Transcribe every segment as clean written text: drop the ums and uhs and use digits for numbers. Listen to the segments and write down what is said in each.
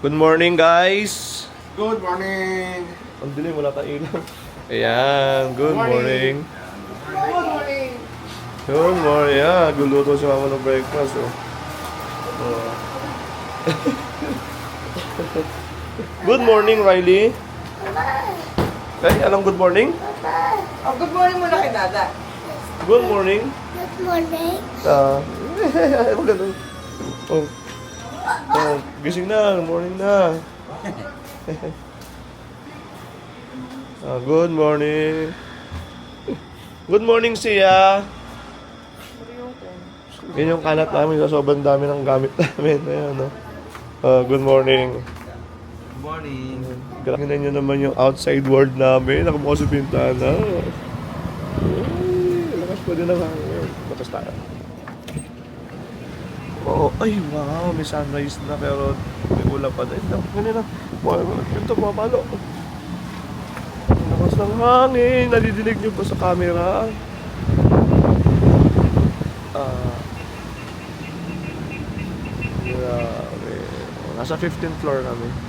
Good morning, guys! Good morning! Ang dilim, wala tayong ilaw. Ayan, good morning. Good morning! Good morning. Yeah, guluto si mama ng breakfast. Oh. Oh. Good morning, Riley. Ay, anong good morning? Oh, good morning muna kay Dada. Good morning. Good morning. Ano ganun? Oh. Oh, gising na. Good morning na. Good morning. Good morning, Sia. Yan yung kalat namin. Sobrang dami ng gamit namin. Ayan, no? Good morning. Good morning! Grabe na nyo naman yung outside world namin. Nakabukas sa pintana. Ay, lakas pa din ang hangin. Lakas tayo. Oo, ay wow, may sunrise na pero may ulap pa din. Ganun na. Ito, pumapalo. Lakas ng hangin. Nadidinig nyo pa sa camera. Grabe. Nasa 15th floor kami.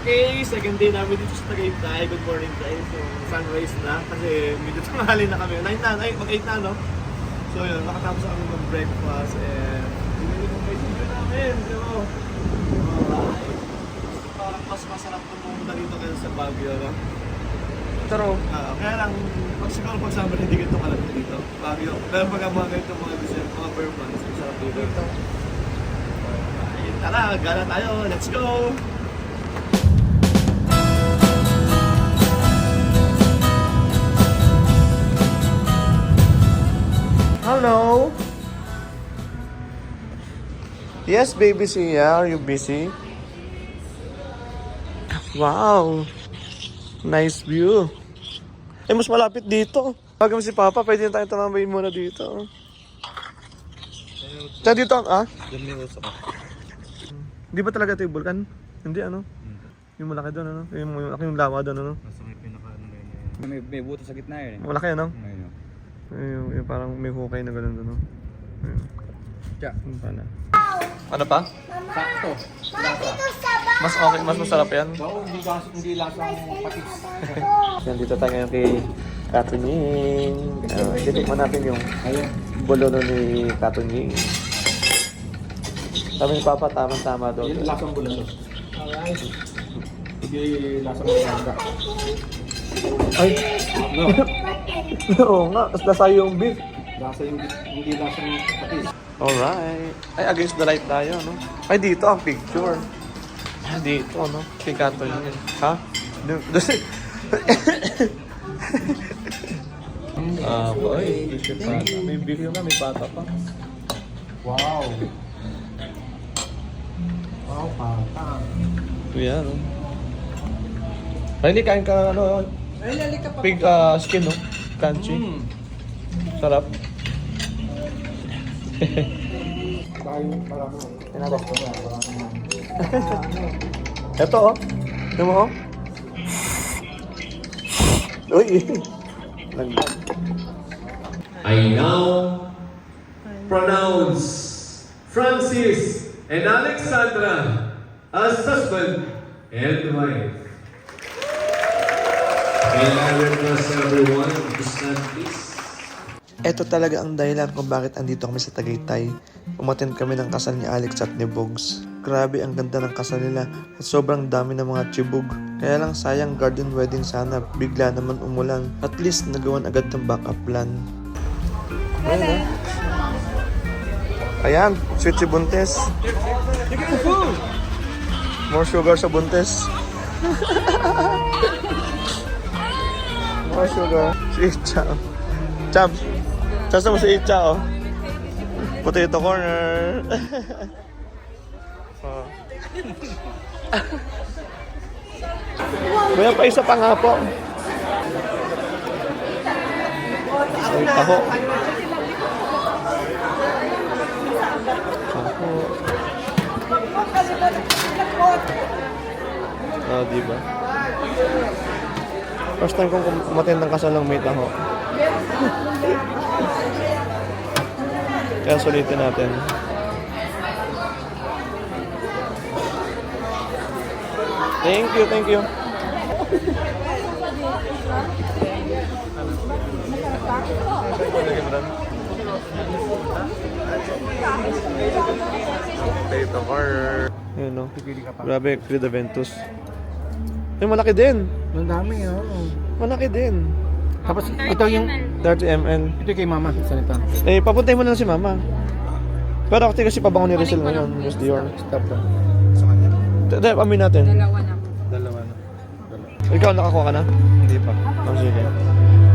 Okay, second day namin dito sa Tagaytay. Good morning guys. So, sunrise na kasi medyo tanghali na kami. 9 na, mag-8 na, no? So yun, nakatapos kami mag-breakfast and binili kong kaibigan namin. So, parang mas masarap pumunta dito kaysa sa Baguio, no? Pero, kaya lang, siguro pag summer hindi ganito kalap dito. Baguio. Pero pag mga ganito, mga December, mga bear months, masarap dito. Ayun, tara, gala tayo. Let's go! Hello? Yes, baby Sia. Are you busy? Wow! Nice view. Eh, mas malapit dito. Pag si Papa, pwede na tayo tumambayin muna dito. Tsaka dito, Diyan may usap ako. Di ba talaga ito yung vulkan? Hindi, ano? Yung malaki doon, ano? Yung malaki yung lava doon, ano? Nasa may pinaka-ano ngayon. May buto sa gitna yun eh. Malaki, ano? Ngayon. Yung parang may hukay na gano'n doon, no? Ayun. Tiya. Yung pala. Ano pa? Sakto. Dito sa bahay. Mas okay, mas masarap yan. Oo, hindi lasang patis. Nandito tayo ngayon kay Katunying. Titikman natin yung bolono ni Katunying. Sabi ni Papa, tama-tama daw. Yun lasang bulalo. Alright. Hindi lasang bulalo. Ay! No. Oo nga, mas lasayo yung beef. Lasa yung hindi lasang patis. Alright. Ay, against the light tayo, no? Ay, dito ang picture. Dito, no? Kay Katunying. Ha? Boy. May beef yung may pata pa. Wow. Wow, pata. Ito yan, no? Ay, hindi kain ka, ano, Ay, lali ka pa. pig skin, no? Crunchy. Sarap. Ito, oh. Ito mo, oh. Uy. Laglag. I now pronounce Francis and Alexandra as husband and wife. And I request everyone to stand please. Ito talaga ang dahilan kung bakit andito kami sa Tagaytay. Umattend kami ng kasal ni Alex at ni Bogs. Grabe ang ganda ng kasal nila at sobrang dami ng mga chibog. Kaya lang sayang garden wedding sana, bigla naman umulan. At least nagawan agad ng backup plan. Ayan, Ayan, sweet si Buntes. More sugar sa Buntes. More sugar. Si Icha. Chams. Sasa mo si Icha, oh. Potato corner. Oh. Kuya, pa isa pa nga po. Ay, taho. Taho. Diba? First time kong kumatin ng kasal ng may taho. Kaya sulitin natin. Thank you, thank you. Potato car. Yun, no? Grabe, Creed Aventus. Ay, malaki din. Ang dami, oo. Malaki din. Tapos ito yung... 30 ml. Ito kay mama. Saan ito? Eh, papuntay mo na lang si mama. Pero ako kasi pabango ni Rizal ngayon. Miss Dior. Stop lang. Sa kanya. Amin natin. Dalawa na. Ikaw, nakakuha ka na? Hindi pa. Oh, sige.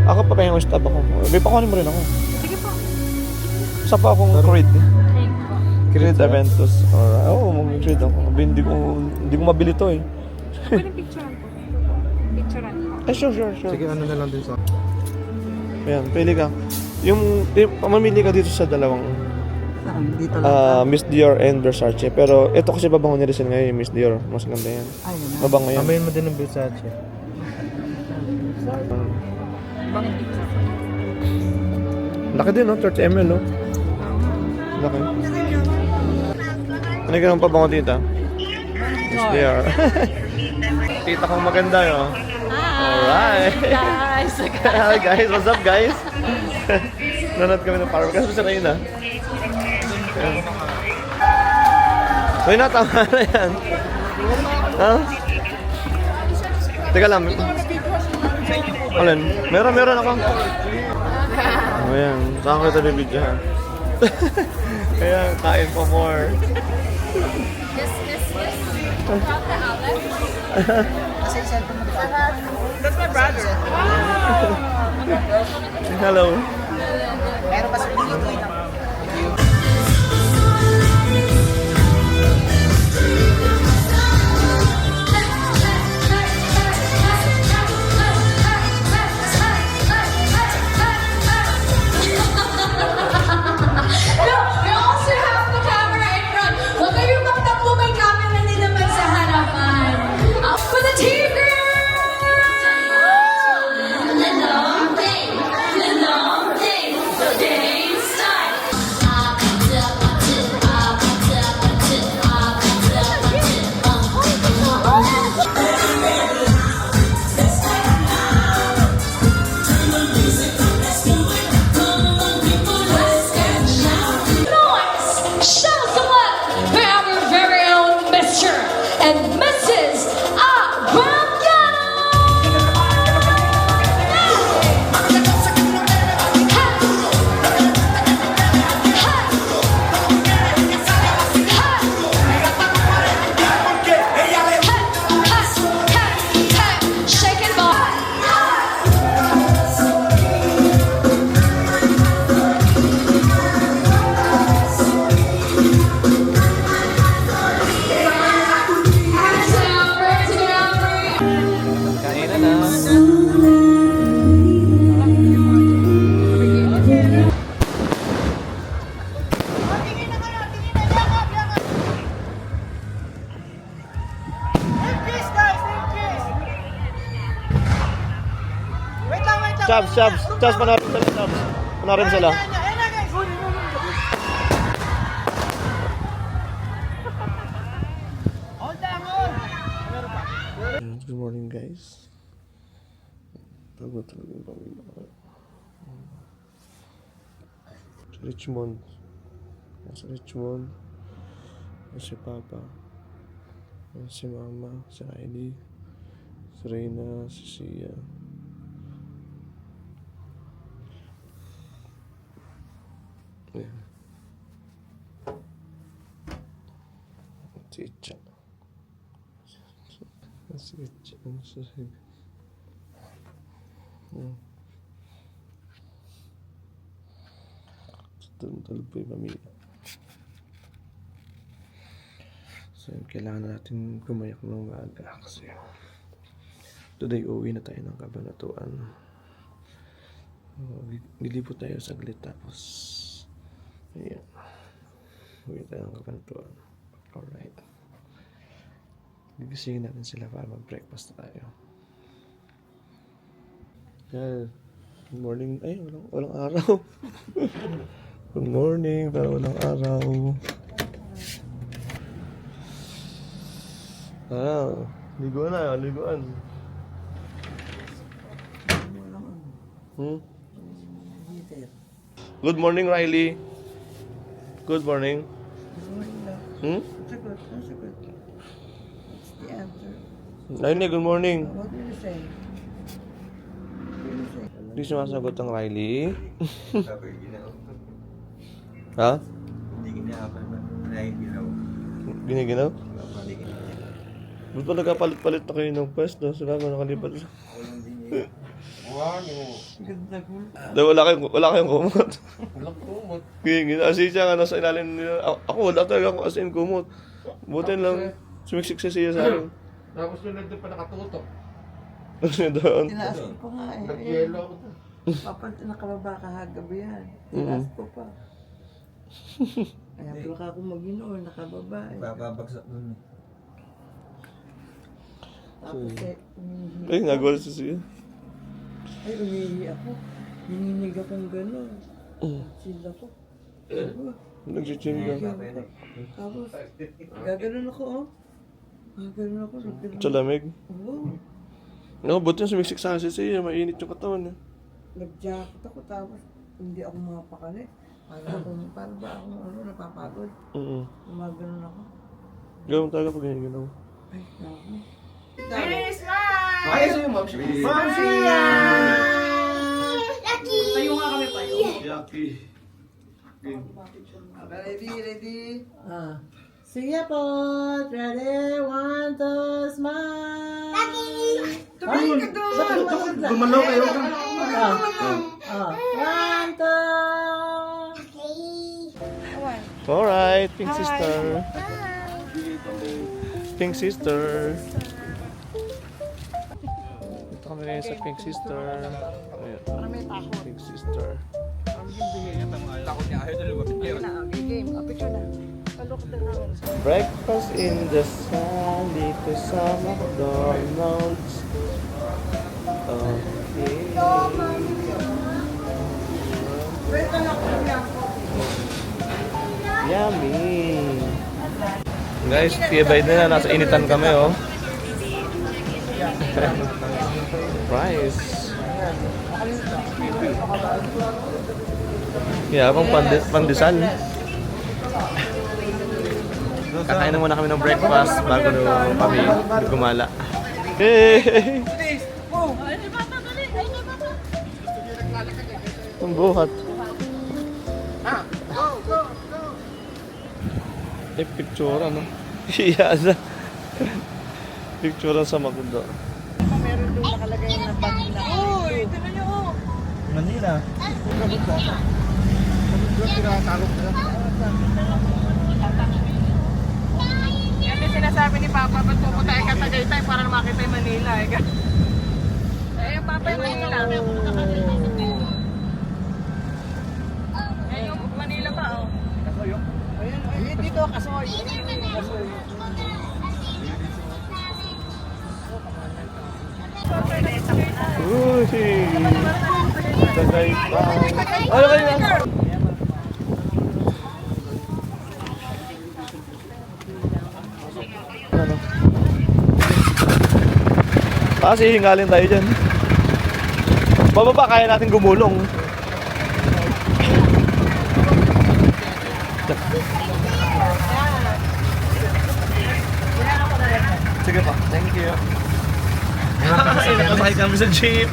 Ako pa yung stop ako. May pakunin mo rin ako. Sige po. Isa pa akong Creed. Thank po. Creed Aventus. Alright. Oo, mag-Creed ako. Hindi ko mabili to eh. Pwede picturean po. Picturean po. Sure. Sige, ano na lang din sa... Ayan, pili ka. Yung mamili ka dito sa dalawang Dito Miss Dior and Versace. Pero ito kasi babango ni Rizal ngayon yung Miss Dior. Mas ganda yan. Mabango yan. Amayin mo din ng Versace. Laki din, no? 30 ml, no? Laki. Ano ka ng pabango, tita? Miss Dior. Tita kong maganda, no? Alright. Guys! Hi guys, what's up guys? Nanood kami ng Power Kasi sa Reyna. Uy na, tama na yan. Ha? Teka lang. Alin? Meron ako. O yan, saan ko ito bibidyo ha? Kaya kain po more. That's my brother. Hello. Meron pa sa dito. No, we also have the camera in front. Huwag kayong magtakbo, may camera din naman sa harapan. For the team girls! The long day, the day starts. Noise! Show some love for our very own Mr. and Mrs. Shake it, boy. Hands down, bring it down, bring it. Kain na. Chabs, panoorin sila, Chabs. Panoorin sila. Good morning, guys. Bago talaga yung pamilya ko. Sa Richmond. Nasa Richmond. Si Papa. Si Mama. Si Riley. Si Reyna. Si Sia. Ayan. Si Itcha. Si Itcha. Tulog po yung pamilya. So, kailangan natin gumayak ng maaga kasi today uwi na tayo ng Kabanatuan. Lilipot tayo saglit tapos ayan, uwi tayo ng Kabanatuan. Alright, gigisingin natin sila para mag-breakfast tayo. Good morning. Ay, walang araw. Good morning, pero walang araw. Liguan na, liguan. Good morning, Riley. Good morning. Sagot. What's the answer? Riley, good morning. What will you say? Hindi sumasagot ang Riley. Ha? Giniginaw? Ba't pa nagkapalit-palit na kayo ng pwesto? Sila ko nakalipat. Ganda ko. Wala kayong kumot. Giniginaw. Kasi siya nga nasa ilalim nila. Ako wala talaga akong as in kumot. Butin lang. Sumiksik siya sa akin. Tapos yung nandun pa nakatutok. Ano yun doon? Tinaas ko pa nga eh. Nag-yellow ako doon. Papa, nakababa ka hagabi yan. Tinaas ko pa. Kaya pala ka ako mag-inoor, nakababa eh. Babagsak doon. Tapos eh, umihi. Ay, nagawa sa siya. Ay, umihi ako. Hininig akong gano'n. Chill ako. Nag-gym ka. Tapos, gaganon ako oh. Gaganon ako. Sa lamig. Oo. No, buti yung sumiksik sa akin siya. Mainit yung katawan eh. Nag-jacket ako tapos hindi ako mapakali. Parang ba ako napapagod? Gumaganon ako. Gawin talaga pag giniginaw. Ay, naku. Ay, sa'yo, Ma'am Shi. Ma'am Shi! Tayo nga kami pa Yucky. Ready? See ya po! Ready? 1, 2, smile! Gumalaw kayo. 1, 2! Alright, pink sister. Pink sister. Dito kami ngayon sa pink sister. Ayan. Pink sister. Breakfast in the sun dito sa McDonald's. Okay. Yummy! Guys, tiyabay na nasa initan kami oh. Surprise! Yeah, akong pandesal. Kakain na muna kami ng breakfast bago kami gumala. Hey! Ang buhat. Picture ano? Iyasa. Picture sa Magundo. Meron doon nakalagay na Manila. Uy, tignan nyo oh! Manila. Yan din sinasabi ni Papa, ba't pupunta ka sa Tagaytay para makita yung Manila eh. Eh, Papa yung Manila. Eh, yung Manila pa oh. Kasoy oh. Ayun, dito, Kasoy. Kasoy. Uy! Tagay pa. Ano kayo? Ano? Kasi hingalin tayo dyan. Bababa, kaya natin gumulong. Sige pa, thank you. Nakasakay kami sa jeep.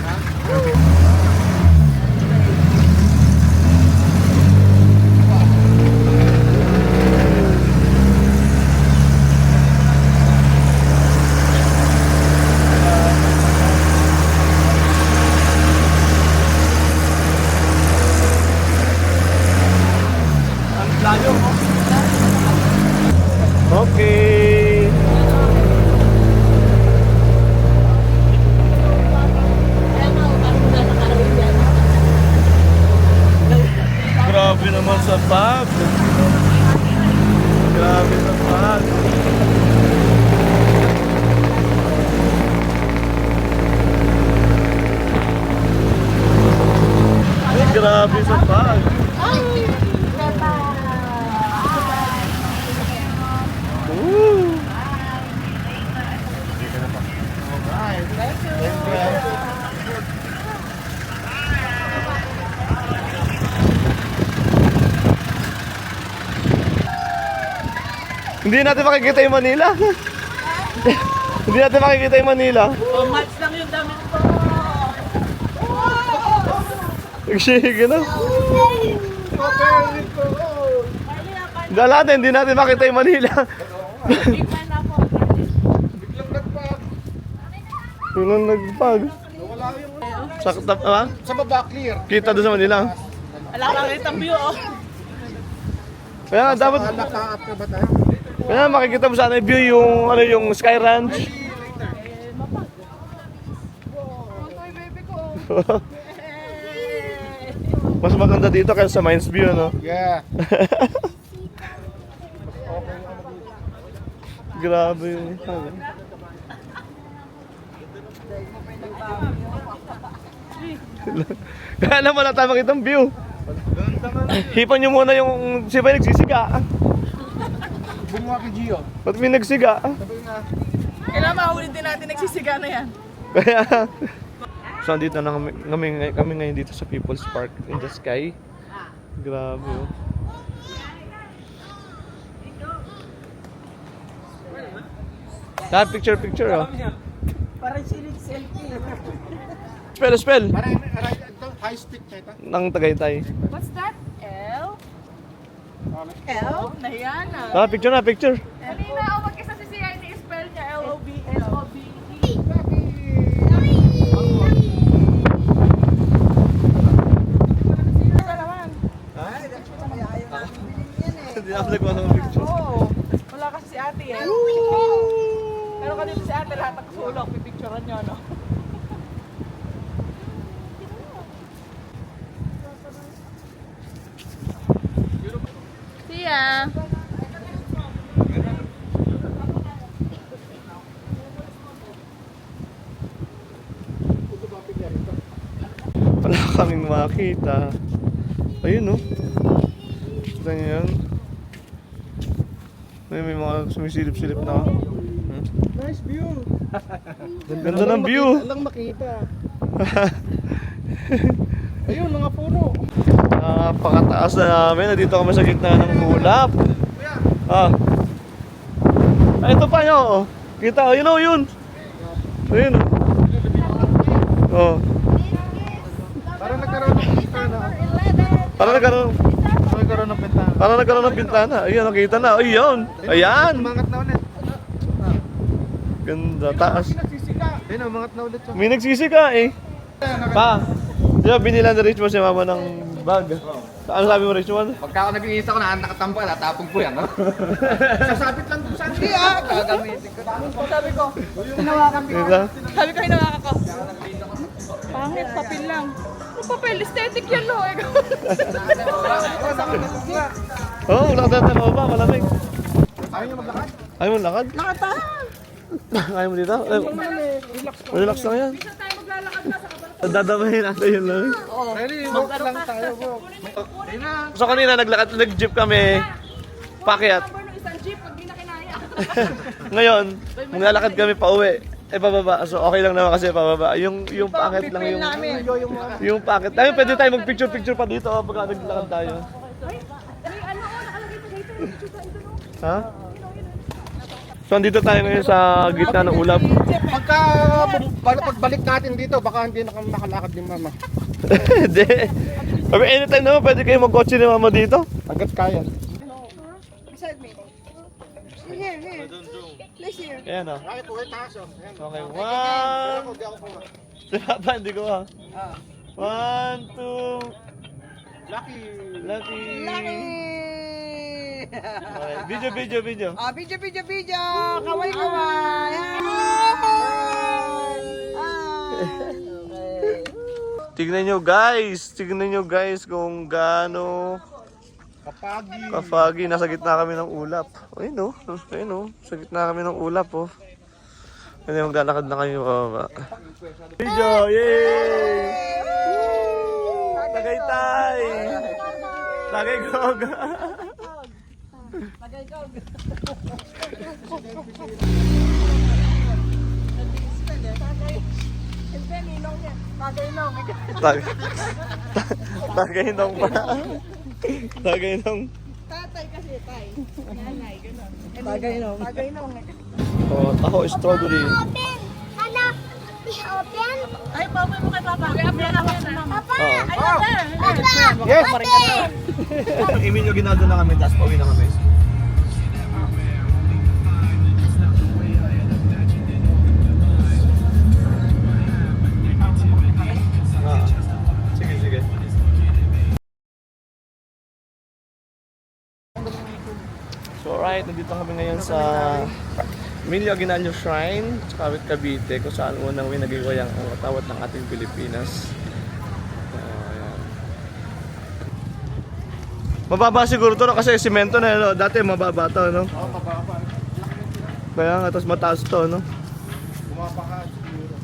Ang layo mo. Okay. Grabe naman sa pub. Grabe sa pub. Grabe sa pub. Hindi natin makikita yung Manila. Hindi natin makikita yung Manila. Oh, match lang yung damit ko. Sige na. Dala natin, hindi natin makita yung Manila. Biglang nagpag. Sakta pa? Sa baba, clear. Kita doon sa Manila. Wala kang kitang view, oh. Kaya nga, dapat, Naka-up na ba tayo? kaya makikita mo sana yung view yung, ano, yung Sky Ranch. Mas maganda dito kaysa sa Mines View, no? Yeah. Grabe yung kaya naman wala tayo makitang view. Hipan nyo muna yung si Bay nagsisiga. Bumuha kay Gio. Ba't may nagsiga? Kailangan mahuli din natin nagsisiga na yan. Kaya so andito na kami ngayon dito sa People's Park in the Sky. Grabe oh. Picture oh. Parang sinig selfie. Spell. Parang high speed na ito. Ng Tagaytay. What's that? L? L? Nahiya na. Picture. Kanina, mag-isa si CI ni spell niya L-O-B-E. Hindi ako nagkuha ng picture. Oo. Wala kasi si ate eh. Pero kanina si ate lahat nakasulok. Pipicturean niyo, no? See ya! Wala kaming makita. Ayun oh. Kita niyo yan. May mga sumisilip-silip na. Nice view. Ganda ng view. Walang makita. Ayun, mga puno. Napakataas na namin. Nandito kami sa gitna ng ulap. Ah. Ay, ito pa nyo. Oh. Kita, yun o, yun. Ayun o. Oh. Parang nagkaroon ng pintana. Parang nagkaroon Nagkaroon ng pintana. Parang nagkaroon ng bintana. Ayun, nakita na. Ayun. Ayan. Umangat na ulit. Ganda, taas. Nagsisika. Ayun, umangat na ulit siya. May nagsisika eh. Pa, di ba binila ni Richmond si mama ng bag? Ano sabi mo Richmond? Pagka ako nag-iisa ko na nakatambal, natapong ko yan, no? Sasabit lang sa akin. Gagamitin ko. Sabi ko, hinawakan ko. Diba? Sabi ko, hinawakan ko. Pangit, papel lang. Ano papel? Aesthetic yan, no? Oo, oh, wala tayo tayo pa, malamig. Ayaw niyo maglakad? Ayaw mo lakad? Nakatahan! Ayaw mo dito? Relax lang yan. Dadamahin natin yun lang. Ready, walk lang tayo, bro. So kanina nag-jeep kami. Pakyat. Number ng isang jeep, pag di na kinaya. Ngayon, maglalakad kami pa uwi. Pababa. So okay lang naman kasi pababa. Yung packet lang yung packet. Tayo pwede tayo mag-picture pa dito pag naglakad tayo. Ha? So andito tayo ngayon sa gitna ng ulap. Pagbalik natin dito, baka hindi na kami makalakad ni mama. Hindi. Sabi anytime naman pwede kayo mag-kotse ni mama dito. Hanggat kaya. Beside me. Here. Place here. Ayan o. Bakit uwi taas, oh. Ayan. Okay, one. Hindi ako kuha. Si Papa, hindi ko ha. 1, 2. Lucky. Lucky. Okay. Video. Ah, video. Kaway. Tignan nyo guys kung gaano kapagi. Nasa gitna kami ng ulap. Ayun o, sa gitna kami ng ulap oh. Hindi maglalakad na kayo baba. Video, yay! Tagaytay! Tagaygog! Tagaynong pa. Tagaynong. Bagay no. Oh, taho, strawberry. Open. Ano? Open? Ay, papa mo kay papa. Papa! Oh. Papa! Yes! Open! Emilio Ginaldo na kami, tapos pauwi na kami. Sige, sige. So alright, nandito kami ngayon sa Emilio Aguinaldo Shrine sa Kawit, Cavite, kung saan unang winagigwayang ang watawat ng ating Pilipinas. Ayan. Mababa siguro to no? Kasi simento na no? Dati mababa to, no? Oo, mababa. Kaya nga, tapos mataas to, no? Bumaba ka siguro.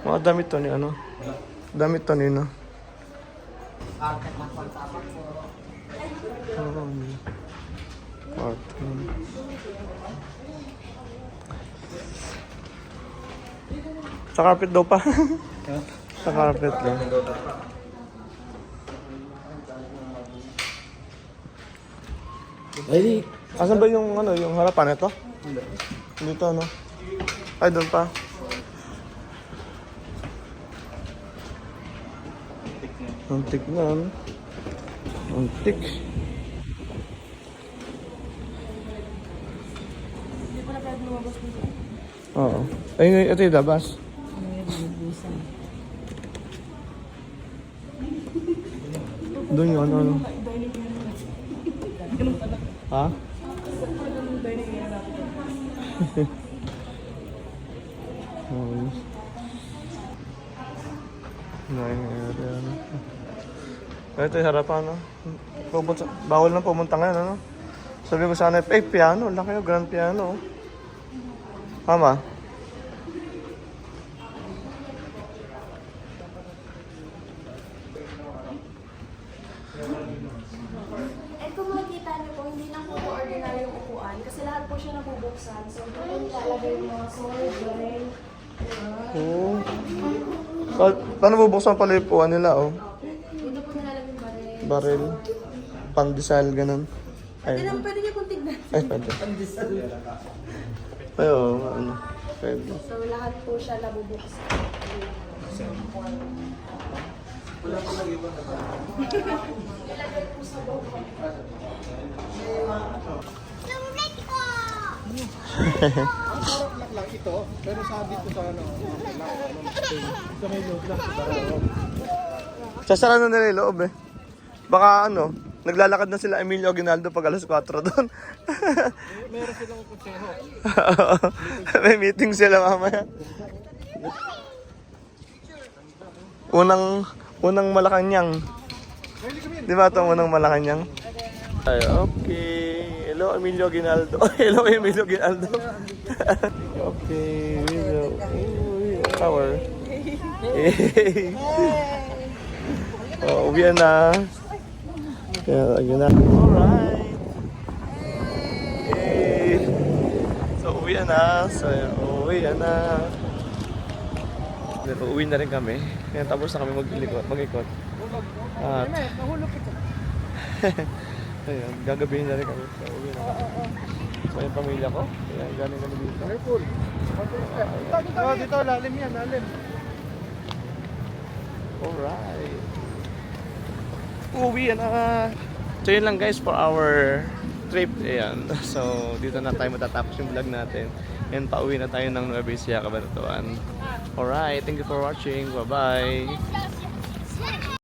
Mga damit to ni ano? Damit to ni no? Cartoon. Sa carpet daw pa. Sa carpet lang. Ay, asan ba yung ano, yung harapan ito? Dito ano? Ay, doon pa. Antik na, ano? Antik. Oo. Ay, ito yung labas. Doon yung ano. Ha? Ito yung harapan, no? Bawal na pumunta ngayon, ano? Sabi ko sana, piano, laki yung grand piano. Mama? Eh kung makikita niyo po, hindi lang po ordinary yung upuan kasi lahat po siya nabubuksan. So, doon nilalagay yung mga sword, baril. Oo. Paano bubuksan pala yung puwan nila, oh? Dito po nilalagay yung baril. Baril. Pandesal, ganun. Ay, Pwede niyo pong tignan. ay pwede. Ay, oo, ano. Pwede. So, lahat po siya nabubuksan. Lang ito, pero sabi ko sa ano, sa may loob lang. Sasara na nila yung loob, eh. Baka ano, naglalakad na sila Emilio Aguinaldo pag alas 4 doon. Meron silang konseho. May meeting sila mamaya. Unang Malacanang. Di ba ito unang Malacanang? Ay, okay. Hello, Emilio Aguinaldo. Hello, Emilio Aguinaldo. Okay, we go. Uy, tower. Hey. Oh, uwi na. Yeah, yun na. Alright. Hey. So, uwi na. Uwi na. Uwi na rin kami. Kaya tapos na kami mag-ikot. At ayun, gagabihin na rin kami. So, uwi na kami. So, yung pamilya ko. Kaya galing kami dito. Careful. Dito, lalim yan, lalim. Alright. Uwi na. So, yun lang guys for our trip. Ayan. So, dito na tayo matatapos yung vlog natin. And pauwi na tayo ng Nueva Ecija, Cabanatuan. Alright. Thank you for watching. Bye-bye.